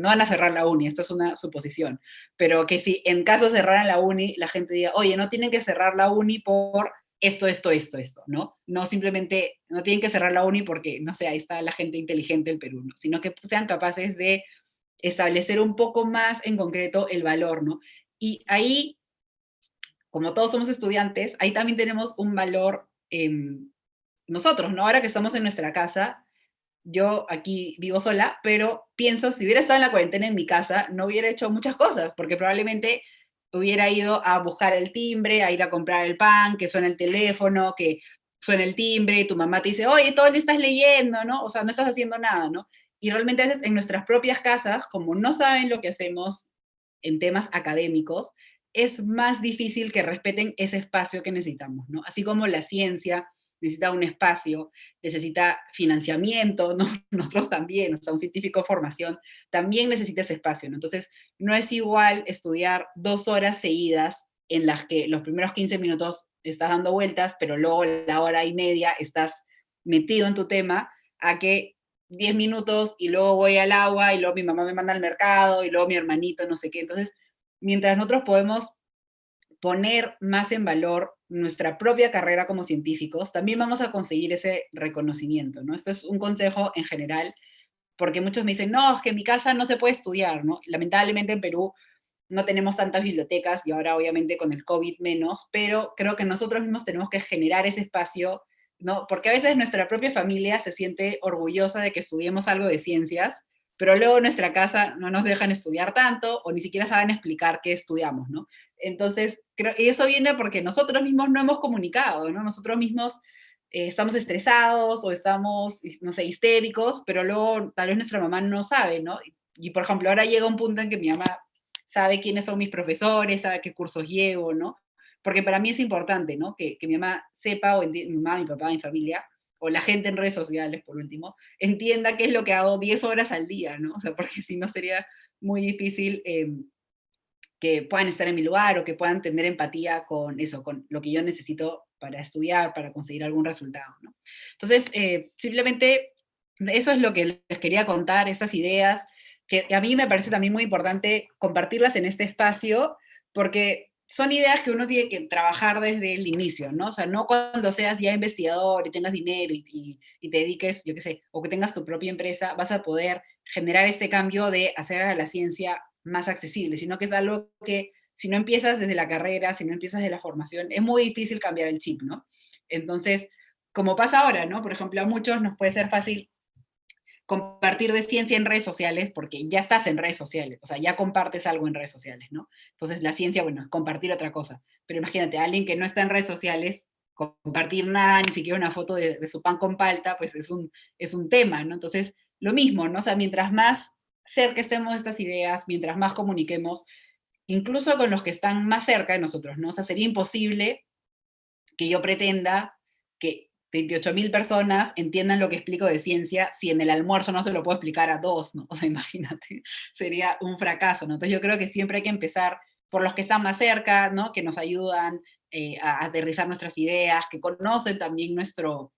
Speaker 2: van a cerrar la uni? Esto es una suposición. Pero que si en caso cerraran la uni, la gente diga, oye, no tienen que cerrar la uni por esto, ¿no? No simplemente, no tienen que cerrar la uni porque, no sé, ahí está la gente inteligente del Perú, ¿no? Sino que sean capaces de establecer un poco más en concreto el valor, ¿no? Y ahí, como todos somos estudiantes, ahí también tenemos un valor nosotros, ¿no? Ahora que estamos en nuestra casa, yo aquí vivo sola, pero pienso, si hubiera estado en la cuarentena en mi casa, no hubiera hecho muchas cosas, porque probablemente hubiera ido a buscar el timbre, a ir a comprar el pan, que suena el teléfono, que suena el timbre, tu mamá te dice, oye, todo el día estás leyendo, ¿no? O sea, no estás haciendo nada, ¿no? Y realmente a veces en nuestras propias casas, como no saben lo que hacemos en temas académicos, es más difícil que respeten ese espacio que necesitamos, ¿no? Así como la ciencia necesita un espacio, necesita financiamiento, ¿no? Nosotros también, o sea, un científico de formación también necesita ese espacio, ¿no? Entonces, no es igual estudiar 2 horas seguidas en las que los primeros 15 minutos estás dando vueltas, pero luego la hora y media estás metido en tu tema, a que 10 minutos y luego voy al agua y luego mi mamá me manda al mercado y luego mi hermanito, no sé qué. Entonces, mientras nosotros podemos poner más en valor nuestra propia carrera como científicos, también vamos a conseguir ese reconocimiento, ¿no? Esto es un consejo en general, porque muchos me dicen, no, es que en mi casa no se puede estudiar, ¿no? Lamentablemente en Perú no tenemos tantas bibliotecas y ahora obviamente con el COVID menos, pero creo que nosotros mismos tenemos que generar ese espacio, ¿no? Porque a veces nuestra propia familia se siente orgullosa de que estudiemos algo de ciencias, pero luego en nuestra casa no nos dejan estudiar tanto o ni siquiera saben explicar qué estudiamos, ¿no? Entonces, y eso viene porque nosotros mismos no hemos comunicado, ¿no? Nosotros mismos estamos estresados o estamos, no sé, histéricos, pero luego tal vez nuestra mamá no sabe, ¿no? Y por ejemplo, ahora llega un punto en que mi mamá sabe quiénes son mis profesores, sabe qué cursos llevo, ¿no? Porque para mí es importante, ¿no? Que mi mamá sepa, o mi mamá, mi papá, mi familia, o la gente en redes sociales, por último, entienda qué es lo que hago 10 horas al día, ¿no? O sea, porque si no sería muy difícil que puedan estar en mi lugar o que puedan tener empatía con eso, con lo que yo necesito para estudiar, para conseguir algún resultado, ¿no? Entonces, simplemente eso es lo que les quería contar, esas ideas, que a mí me parece también muy importante compartirlas en este espacio, porque son ideas que uno tiene que trabajar desde el inicio, ¿no? O sea, no cuando seas ya investigador y tengas dinero y te dediques, yo qué sé, o que tengas tu propia empresa, vas a poder generar este cambio de hacer a la ciencia más accesible, sino que es algo que si no empiezas desde la carrera, si no empiezas desde la formación, es muy difícil cambiar el chip, ¿no? Entonces, como pasa ahora, ¿no? Por ejemplo, a muchos nos puede ser fácil compartir de ciencia en redes sociales porque ya estás en redes sociales, o sea, ya compartes algo en redes sociales, ¿no? Entonces la ciencia, bueno, es compartir otra cosa, pero imagínate, alguien que no está en redes sociales, compartir nada, ni siquiera una foto de su pan con palta, pues es un tema, ¿no? Entonces, lo mismo, ¿no? O sea, mientras más cerca estemos de estas ideas, mientras más comuniquemos, incluso con los que están más cerca de nosotros, ¿no? O sea, sería imposible que yo pretenda que 28.000 personas entiendan lo que explico de ciencia si en el almuerzo no se lo puedo explicar a dos, ¿no? O sea, imagínate, sería un fracaso, ¿no? Entonces yo creo que siempre hay que empezar por los que están más cerca, ¿no? Que nos ayudan a aterrizar nuestras ideas, que conocen también nuestro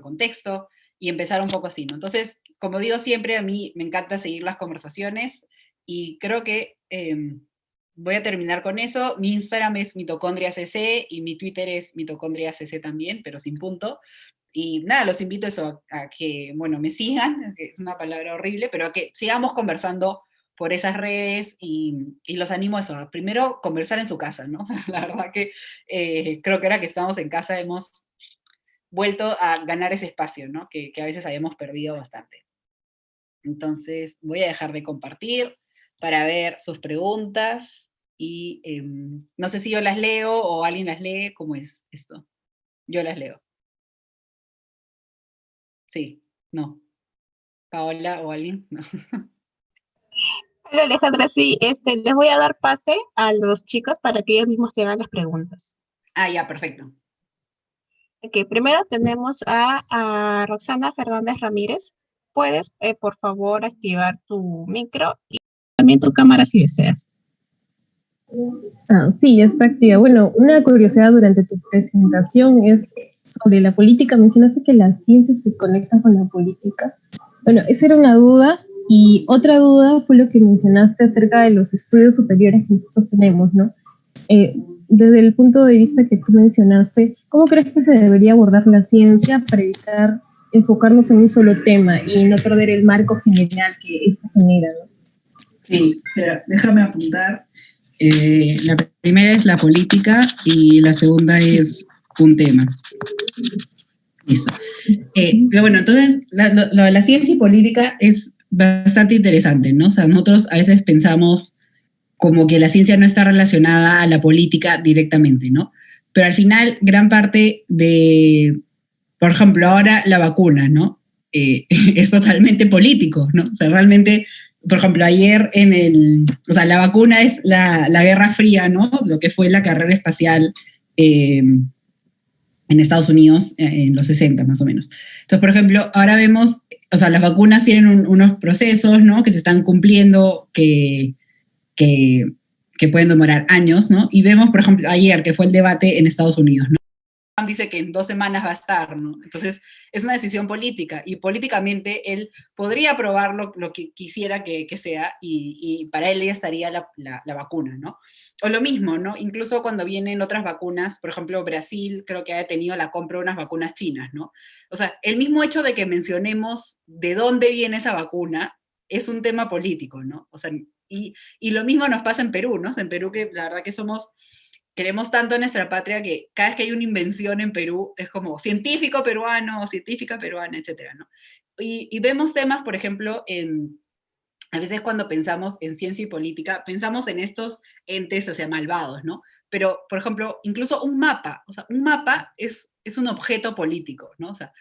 Speaker 2: contexto y empezar un poco así, ¿no? Entonces, como digo siempre, a mí me encanta seguir las conversaciones y creo que voy a terminar con eso. Mi Instagram es mitocondriacc y mi Twitter es mitocondriacc también, pero sin punto. Y nada, los invito a eso, a que, bueno, me sigan, que es una palabra horrible, pero a que sigamos conversando por esas redes y los animo a eso. Primero, conversar en su casa, ¿no? La verdad que creo que ahora que estamos en casa hemos vuelto a ganar ese espacio, ¿no? Que a veces habíamos perdido bastante. Entonces, voy a dejar de compartir para ver sus preguntas y no sé si yo las leo o alguien las lee, ¿cómo es esto? Yo las leo. Sí, no. Paola o alguien, no.
Speaker 1: Hola Alejandra, sí, les voy a dar pase a los chicos para que ellos mismos te hagan las preguntas.
Speaker 2: Ah, ya, perfecto.
Speaker 1: Ok, primero tenemos a Roxana Fernández Ramírez. Puedes, por favor, activar tu micro y también tu cámara si deseas.
Speaker 3: Sí, ya está activa. Bueno, una curiosidad durante tu presentación es sobre la política. Mencionaste que la ciencia se conecta con la política. Bueno, esa era una duda. Y otra duda fue lo que mencionaste acerca de los estudios superiores que nosotros tenemos, ¿no? Desde el punto de vista que tú mencionaste, ¿cómo crees que se debería abordar la ciencia para evitar enfocarnos en un solo tema y no perder el marco general que esta genera, ¿no?
Speaker 2: Sí, pero déjame apuntar. La primera es la política y la segunda es un tema. Listo. Pero bueno, entonces lo de la ciencia y política es bastante interesante, ¿no? O sea, nosotros a veces pensamos como que la ciencia no está relacionada a la política directamente, ¿no? Pero al final, gran parte de, por ejemplo, ahora la vacuna, ¿no? Es totalmente político, ¿no? O sea, realmente, por ejemplo, ayer o sea, la vacuna es la Guerra Fría, ¿no? Lo que fue la carrera espacial en Estados Unidos en los 60 más o menos. Entonces, por ejemplo, ahora vemos, o sea, las vacunas tienen unos procesos, ¿no? Que se están cumpliendo, que, que pueden demorar años, ¿no? Y vemos, por ejemplo, ayer que fue el debate en Estados Unidos, ¿no? Trump dice que en 2 semanas va a estar, ¿no? Entonces, es una decisión política, y políticamente él podría aprobar lo que quisiera que sea, y para él ya estaría la vacuna, ¿no? O lo mismo, ¿no? Incluso cuando vienen otras vacunas, por ejemplo, Brasil creo que ha tenido la compra de unas vacunas chinas, ¿no? O sea, el mismo hecho de que mencionemos de dónde viene esa vacuna es un tema político, ¿no? O sea, y lo mismo nos pasa en Perú, ¿no? O sea, en Perú, que la verdad que queremos tanto a nuestra patria, que cada vez que hay una invención en Perú es como científico peruano, científica peruana, etcétera, ¿no? Y vemos temas, por ejemplo, a veces cuando pensamos en ciencia y política, pensamos en estos entes, o sea, malvados, ¿no? Pero, por ejemplo, incluso un mapa, o sea, un mapa es un objeto político, ¿no? O sea,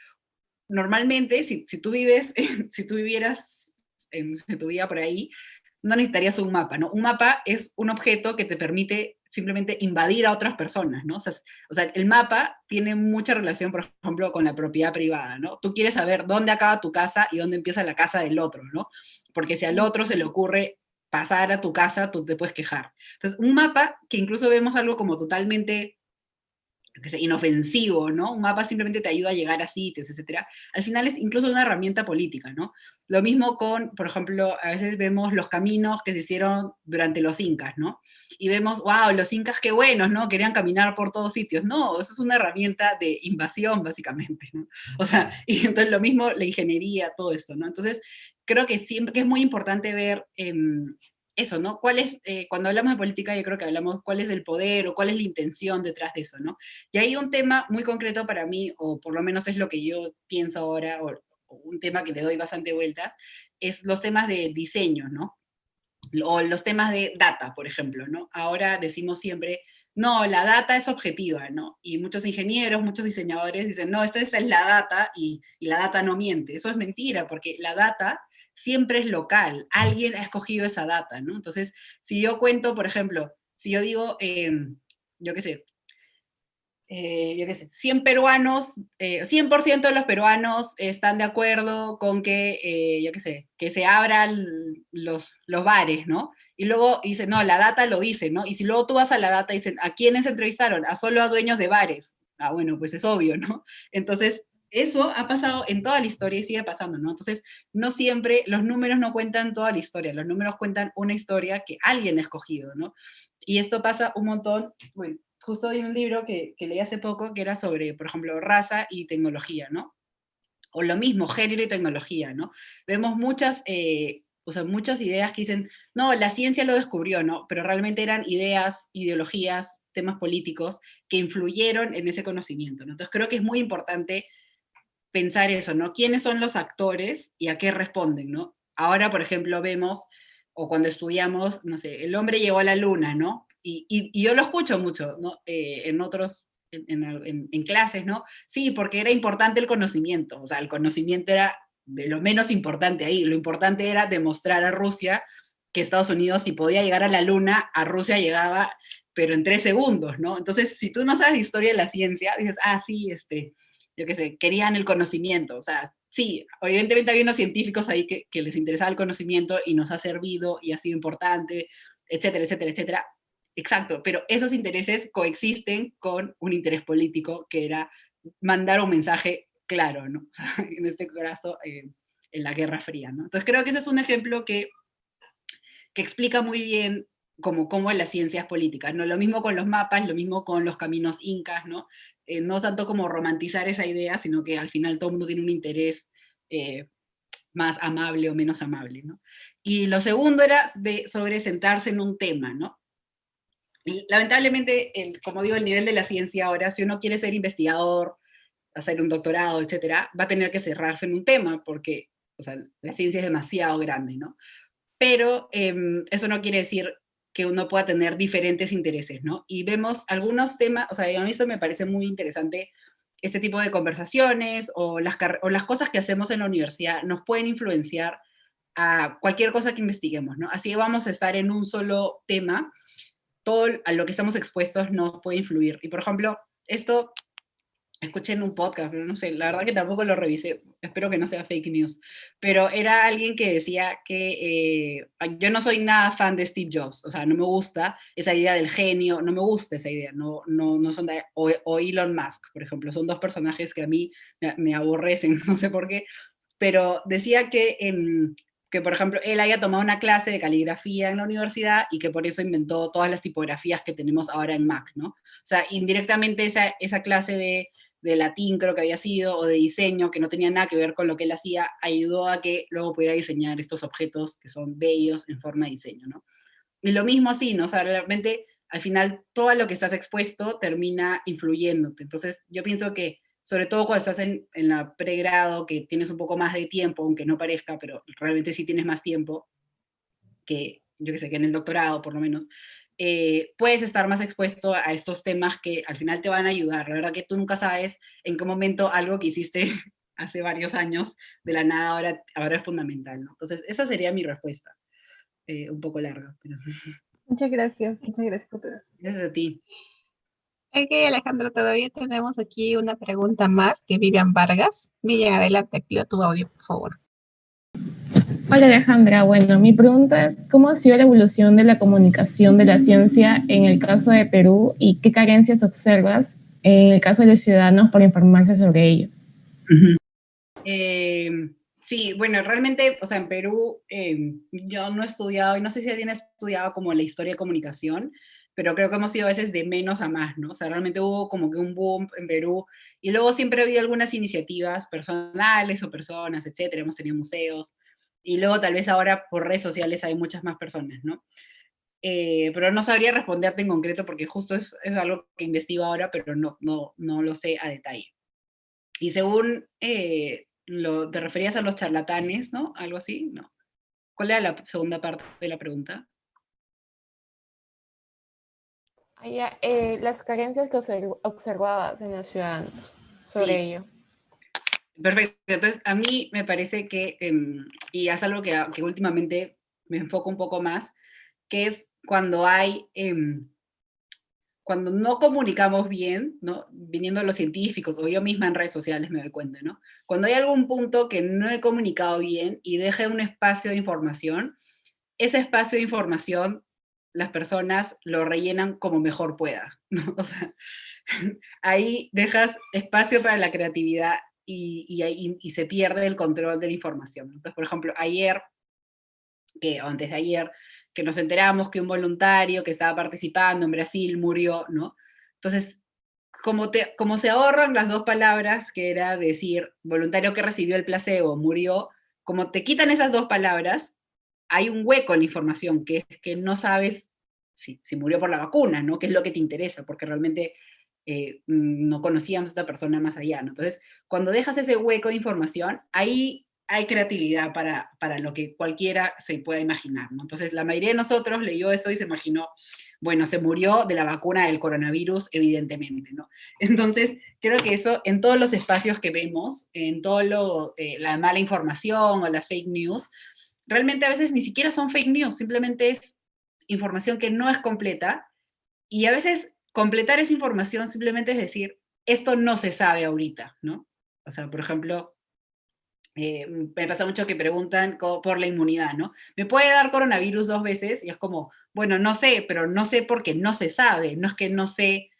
Speaker 2: normalmente, si tú vives, si tú vivieras en tu vida por ahí, no necesitarías un mapa, ¿no? Un mapa es un objeto que te permite simplemente invadir a otras personas, ¿no? O sea, el mapa tiene mucha relación, por ejemplo, con la propiedad privada, ¿no? Tú quieres saber dónde acaba tu casa y dónde empieza la casa del otro, ¿no? Porque si al otro se le ocurre pasar a tu casa, tú te puedes quejar. Entonces, un mapa, que incluso vemos algo como totalmente, que sé, inofensivo, ¿no? Un mapa simplemente te ayuda a llegar a sitios, etcétera. Al final es incluso una herramienta política, ¿no? Lo mismo con, por ejemplo, a veces vemos los caminos que se hicieron durante los incas, ¿no? Y vemos, wow, los incas qué buenos, ¿no? Querían caminar por todos sitios. No, eso es una herramienta de invasión, básicamente, ¿no? O sea, y entonces lo mismo la ingeniería, todo esto, ¿no? Entonces, creo que siempre que es muy importante ver eso, ¿no? ¿Cuál es, cuando hablamos de política, yo creo que hablamos cuál es el poder o cuál es la intención detrás de eso, ¿no? Y hay un tema muy concreto para mí, o por lo menos es lo que yo pienso ahora, o un tema que le doy bastante vuelta, es los temas de diseño, ¿no? O los temas de data, por ejemplo, ¿no? Ahora decimos siempre, no, la data es objetiva, ¿no? Y muchos ingenieros, muchos diseñadores dicen, no, esta es la data y la data no miente. Eso es mentira, porque la data siempre es local. Alguien ha escogido esa data, ¿no? Entonces, si yo cuento, por ejemplo, si yo digo, yo qué sé, 100 peruanos, 100% de los peruanos están de acuerdo con que, yo qué sé, que se abran los bares, ¿no? Y luego dicen, no, la data lo dice, ¿no? Y si luego tú vas a la data y dicen, ¿a quiénes entrevistaron? A solo a dueños de bares. Ah, bueno, pues es obvio, ¿no? Entonces, eso ha pasado en toda la historia y sigue pasando, ¿no? Entonces, no siempre, los números no cuentan toda la historia, los números cuentan una historia que alguien ha escogido, ¿no? Y esto pasa un montón, bueno, justo hay un libro que leí hace poco que era sobre, por ejemplo, raza y tecnología, ¿no? O lo mismo, género y tecnología, ¿no? Vemos muchas, o sea, muchas ideas que dicen, no, la ciencia lo descubrió, ¿no? Pero realmente eran ideas, ideologías, temas políticos que influyeron en ese conocimiento, ¿no? Entonces creo que es muy importante pensar eso, ¿no? ¿Quiénes son los actores y a qué responden, ¿no? Ahora, por ejemplo, vemos, o cuando estudiamos, no sé, el hombre llegó a la luna, ¿no? Y yo lo escucho mucho, ¿no? En otros, en clases, ¿no? Sí, porque era importante el conocimiento, o sea, el conocimiento era de lo menos importante ahí, lo importante era demostrar a Rusia que Estados Unidos, si podía llegar a la luna, a Rusia llegaba, pero en 3 segundos, ¿no? Entonces, si tú no sabes historia de la ciencia, dices, ah, sí, yo qué sé, querían el conocimiento, o sea, sí, evidentemente había unos científicos ahí que les interesaba el conocimiento y nos ha servido y ha sido importante, etcétera, etcétera, etcétera. Exacto, pero esos intereses coexisten con un interés político que era mandar un mensaje claro, ¿no? En este caso, en la Guerra Fría, ¿no? Entonces creo que ese es un ejemplo que explica muy bien cómo la ciencia es política, ¿no? Lo mismo con los mapas, lo mismo con los caminos incas, ¿no? No tanto como romantizar esa idea, sino que al final todo el mundo tiene un interés más amable o menos amable, ¿no? Y lo segundo era sobre sentarse en un tema, ¿no? Y lamentablemente, como digo, el nivel de la ciencia ahora, si uno quiere ser investigador, hacer un doctorado, etcétera, va a tener que cerrarse en un tema, porque, o sea, la ciencia es demasiado grande, ¿no? Pero eso no quiere decir que uno pueda tener diferentes intereses, ¿no? Y vemos algunos temas, o sea, a mí eso me parece muy interesante, este tipo de conversaciones o las cosas que hacemos en la universidad nos pueden influenciar a cualquier cosa que investiguemos, ¿no? Así vamos a estar en un solo tema, todo a lo que estamos expuestos nos puede influir. Y por ejemplo, esto escuché en un podcast, pero no sé, la verdad que tampoco lo revisé, espero que no sea fake news, pero era alguien que decía que yo no soy nada fan de Steve Jobs, o sea, no me gusta esa idea del genio, no me gusta esa idea, no son de, o Elon Musk, por ejemplo, son dos personajes que a mí me aborrecen, no sé por qué, pero decía que, por ejemplo, él haya tomado una clase de caligrafía en la universidad y que por eso inventó todas las tipografías que tenemos ahora en Mac, ¿no? O sea, indirectamente esa clase de latín creo que había sido, o de diseño, que no tenía nada que ver con lo que él hacía, ayudó a que luego pudiera diseñar estos objetos que son bellos en forma de diseño, ¿no? Y lo mismo así, ¿no? O sea, realmente al final todo lo que estás expuesto termina influyéndote. Entonces yo pienso que sobre todo cuando estás en la pregrado, que tienes un poco más de tiempo, aunque no parezca, pero realmente sí tienes más tiempo que, yo que sé, que en el doctorado por lo menos, puedes estar más expuesto a estos temas que al final te van a ayudar. La verdad que tú nunca sabes en qué momento algo que hiciste hace varios años, de la nada ahora es fundamental, ¿no? Entonces, esa sería mi respuesta. Un poco larga, pero
Speaker 3: Muchas gracias por tu
Speaker 2: gracias a ti.
Speaker 1: Ok, Alejandro, todavía tenemos aquí una pregunta más de Vivian Vargas. Vivian, adelante, activa tu audio, por favor.
Speaker 3: Hola Alejandra, bueno, mi pregunta es, ¿cómo ha sido la evolución de la comunicación de la ciencia en el caso de Perú y qué carencias observas en el caso de los ciudadanos para informarse sobre ello?
Speaker 2: Sí, bueno, realmente, o sea, en Perú yo no he estudiado, y no sé si alguien ha estudiado como la historia de comunicación, pero creo que hemos ido a veces de menos a más, ¿no? O sea, realmente hubo como que un boom en Perú, y luego siempre ha habido algunas iniciativas personales o personas, etcétera, hemos tenido museos, y luego tal vez ahora por redes sociales hay muchas más personas, ¿no? Pero no sabría responderte en concreto porque justo es algo que investigo ahora, pero no lo sé a detalle. Y según te referías a los charlatanes, ¿no? Algo así, ¿no? ¿Cuál era la segunda parte de la pregunta?
Speaker 3: Las carencias que observabas en los ciudadanos sobre
Speaker 2: Sí,
Speaker 3: ello.
Speaker 2: perfecto. Entonces, a mí me parece que, y es algo que últimamente me enfoco un poco más, que es cuando cuando no comunicamos bien, ¿no? Viniendo de los científicos, o yo misma en redes sociales me doy cuenta, ¿no? Cuando hay algún punto que no he comunicado bien y deje un espacio de información, ese espacio de información las personas lo rellenan como mejor pueda, ¿no? O sea, ahí dejas espacio para la creatividad y se pierde el control de la información. Entonces, por ejemplo, o antes de ayer, que nos enteramos que un voluntario que estaba participando en Brasil murió, ¿no? Entonces, como se ahorran las dos palabras, que era decir voluntario que recibió el placebo murió, como te quitan esas dos palabras, hay un hueco en la información, que es que no sabes si murió por la vacuna, ¿no? Que es lo que te interesa, porque realmente no conocíamos a esta persona más allá, ¿no? Entonces, cuando dejas ese hueco de información, ahí hay creatividad para lo que cualquiera se pueda imaginar, ¿no? Entonces, la mayoría de nosotros leyó eso y se imaginó, bueno, se murió de la vacuna del coronavirus, evidentemente, ¿no? Entonces, creo que eso, en todos los espacios que vemos, en todo la mala información o las fake news, realmente a veces ni siquiera son fake news, simplemente es información que no es completa, y a veces completar esa información simplemente es decir, esto no se sabe ahorita, ¿no? O sea, por ejemplo, me pasa mucho que preguntan por la inmunidad, ¿no? ¿Me puede dar coronavirus 2 veces? Y es como, bueno, no sé, pero no sé porque no se sabe, no es que no sé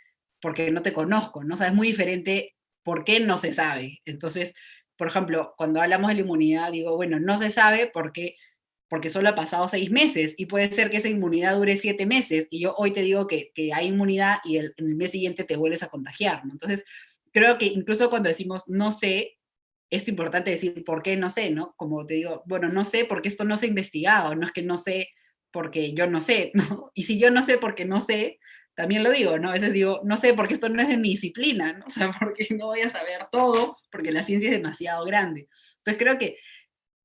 Speaker 2: porque no te conozco, ¿no? O sea, es muy diferente por qué no se sabe. Entonces, por ejemplo, cuando hablamos de la inmunidad, digo, bueno, no se sabe porque solo ha pasado 6 meses y puede ser que esa inmunidad dure 7 meses y yo hoy te digo que hay inmunidad y en el mes siguiente te vuelves a contagiar, ¿no? Entonces, creo que incluso cuando decimos no sé, es importante decir por qué no sé, ¿no? Como te digo, bueno, no sé porque esto no se ha investigado, no es que no sé porque yo no sé, ¿no? Y si yo no sé porque no sé, también lo digo, ¿no? A veces digo, no sé, porque esto no es de mi disciplina, ¿no? O sea, porque no voy a saber todo, porque la ciencia es demasiado grande. Entonces creo que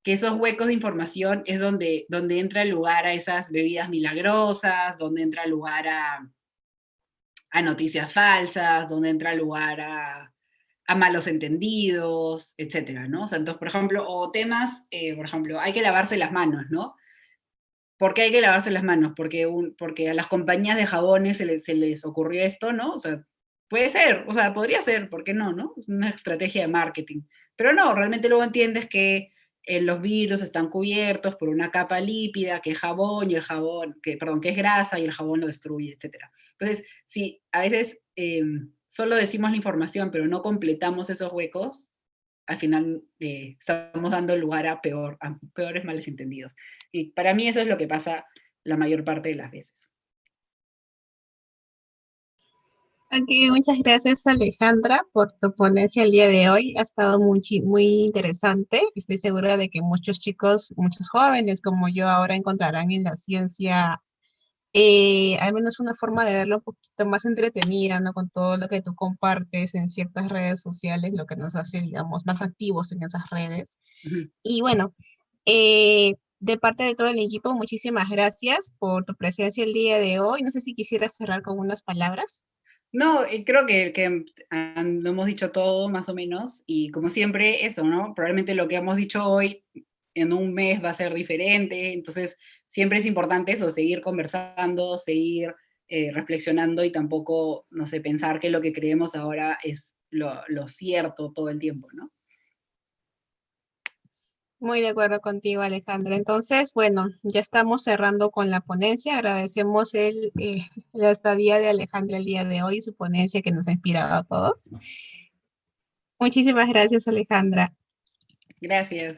Speaker 2: esos huecos de información es donde entra lugar a esas bebidas milagrosas, donde entra lugar a noticias falsas, donde entra lugar a malos entendidos, etcétera, ¿no? O sea, entonces, por ejemplo, o temas, por ejemplo, hay que lavarse las manos, ¿no? ¿Por qué hay que lavarse las manos? Porque a las compañías de jabones se les ocurrió esto, ¿no? O sea, puede ser, o sea, podría ser, ¿por qué no, no? Es una estrategia de marketing. Pero no, realmente luego entiendes que los virus están cubiertos por una capa lípida, que es jabón, y el jabón, perdón, que es grasa, y el jabón lo destruye, etcétera. Entonces, si a veces solo decimos la información, pero no completamos esos huecos, al final estamos dando lugar a peores males entendidos. Y para mí eso es lo que pasa la mayor parte de las veces.
Speaker 1: Ok, muchas gracias Alejandra por tu ponencia el día de hoy. Ha estado muy interesante. Estoy segura de que muchos chicos, muchos jóvenes como yo ahora encontrarán en la ciencia al menos una forma de verlo un poquito más entretenida, ¿no? Con todo lo que tú compartes en ciertas redes sociales, lo que nos hace, digamos, más activos en esas redes.
Speaker 2: Ujú.
Speaker 1: Y bueno, de parte de todo el equipo, muchísimas gracias por tu presencia el día de hoy. No sé si quisieras cerrar con unas palabras.
Speaker 2: No, creo que lo hemos dicho todo más o menos, y como siempre eso, ¿no? Probablemente lo que hemos dicho hoy en un mes va a ser diferente, entonces siempre es importante eso, seguir conversando, seguir reflexionando y tampoco, no sé, pensar que lo que creemos ahora es lo cierto todo el tiempo, ¿no?
Speaker 1: Muy de acuerdo contigo, Alejandra. Entonces, bueno, ya estamos cerrando con la ponencia. Agradecemos la estadía de Alejandra el día de hoy, su ponencia que nos ha inspirado a todos. Muchísimas gracias, Alejandra.
Speaker 2: Gracias.